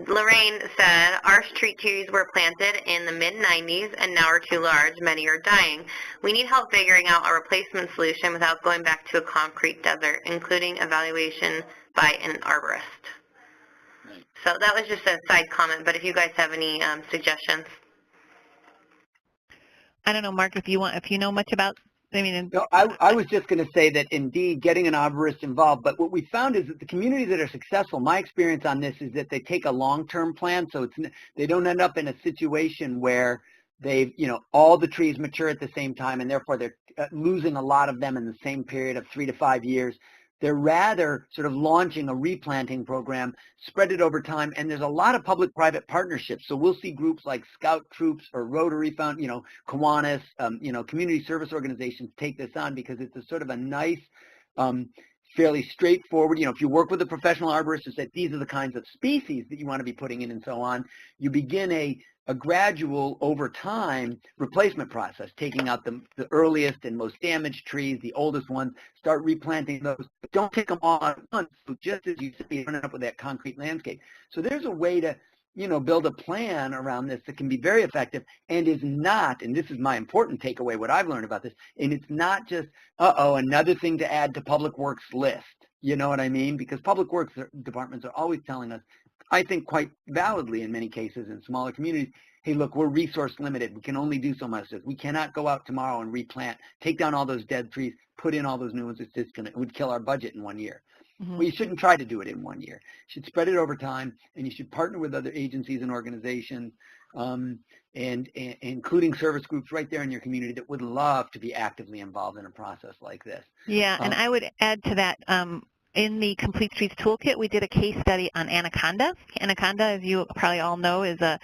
Lorraine said, our street trees were planted in the mid-90s and now are too large. Many are dying. We need help figuring out a replacement solution without going back to a concrete desert, including evaluation by an arborist. Right. So that was just a side comment, but if you guys have any suggestions. I don't know, Mark, if you know much about. No, I was just going to say that indeed getting an arborist involved, but what we found is that the communities that are successful, my experience on this is that they take a long-term plan, so they don't end up in a situation where they've, all the trees mature at the same time, and therefore they're losing a lot of them in the same period of 3 to 5 years. They're rather sort of launching a replanting program, spread it over time, and there's a lot of public-private partnerships. So we'll see groups like Scout Troops or Rotary Kiwanis, community service organizations take this on, because it's a sort of a nice fairly straightforward. You know, if you work with a professional arborist who said these are the kinds of species that you want to be putting in and so on, you begin a gradual, over time, replacement process, taking out the earliest and most damaged trees, the oldest ones, start replanting those. Don't take them all at once, so just as you said, you're ending up with that concrete landscape. So there's a way to, you know, build a plan around this that can be very effective and is not, and this is my important takeaway, what I've learned about this, and it's not just, another thing to add to Public Works list. You know what I mean? Because Public Works departments are always telling us, I think quite validly in many cases in smaller communities, hey, look, we're resource limited. We can only do so much. We cannot go out tomorrow and replant, take down all those dead trees, put in all those new ones. It would kill our budget in 1 year. Mm-hmm. Well, you shouldn't try to do it in 1 year. You should spread it over time, and you should partner with other agencies and organizations, and including service groups right there in your community that would love to be actively involved in a process like this. Yeah, and I would add to that, in the Complete Streets Toolkit, we did a case study on Anaconda. Anaconda, as you probably all know, is a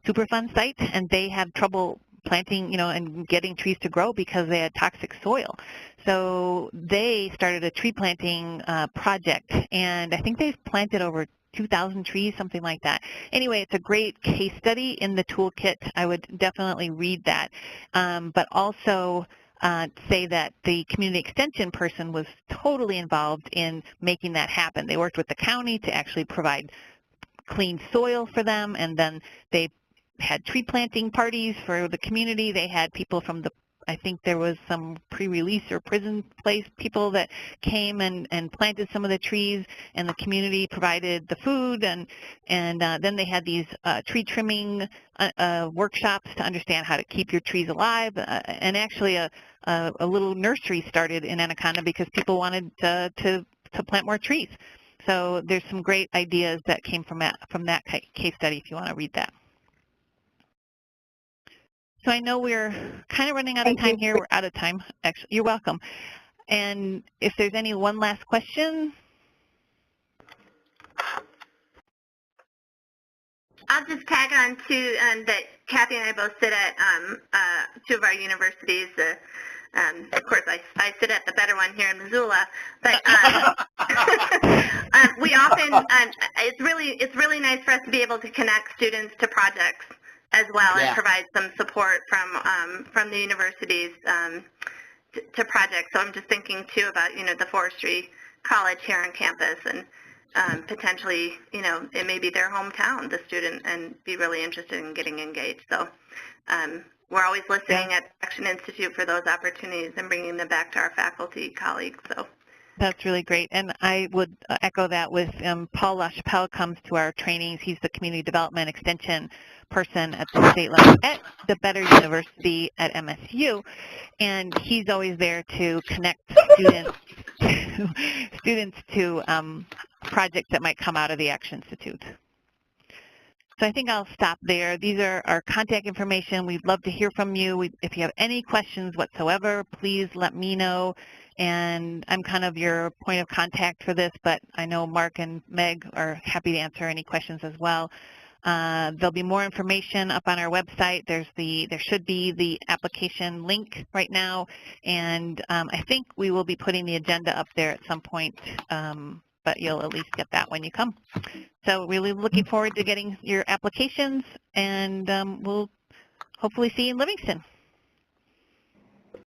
Superfund site, and they have trouble planting, you know, and getting trees to grow because they had toxic soil. So they started a tree planting project, and I think they've planted over 2,000 trees, something like that. Anyway, it's a great case study in the toolkit. I would definitely read that, but also say that the community extension person was totally involved in making that happen. They worked with the county to actually provide clean soil for them, and then they had tree planting parties for the community. They had people from the, I think there was some pre-release or prison place people that came and planted some of the trees, and the community provided the food, and then they had these tree trimming workshops to understand how to keep your trees alive, and actually a little nursery started in Anaconda because people wanted to plant more trees. So there's some great ideas that came from that case study if you want to read that. So I know we're kind of running out of time here. We're out of time, actually. You're welcome. And if there's any one last question. I'll just tag on to that Kathy and I both sit at two of our universities. Of course, I sit at the better one here in Missoula, but we often, it's really nice for us to be able to connect students to projects as well, and provide some support from the universities to projects. So I'm just thinking too about, you know, the forestry college here on campus, and potentially, you know, it may be their hometown, the student, and be really interested in getting engaged. So we're always listening at Action Institute for those opportunities and bringing them back to our faculty colleagues. So that's really great, and I would echo that with Paul LaChapelle comes to our trainings. He's the community development extension person at the state level at the Better University at MSU, and he's always there to connect students to projects that might come out of the Action Institute. So I think I'll stop there. These are our contact information. We'd love to hear from you. If you have any questions whatsoever, please let me know. And I'm kind of your point of contact for this, but I know Mark and Meg are happy to answer any questions as well. There'll be more information up on our website. There should be the application link right now, and I think we will be putting the agenda up there at some point, but you'll at least get that when you come. So really looking forward to getting your applications, and we'll hopefully see you in Livingston.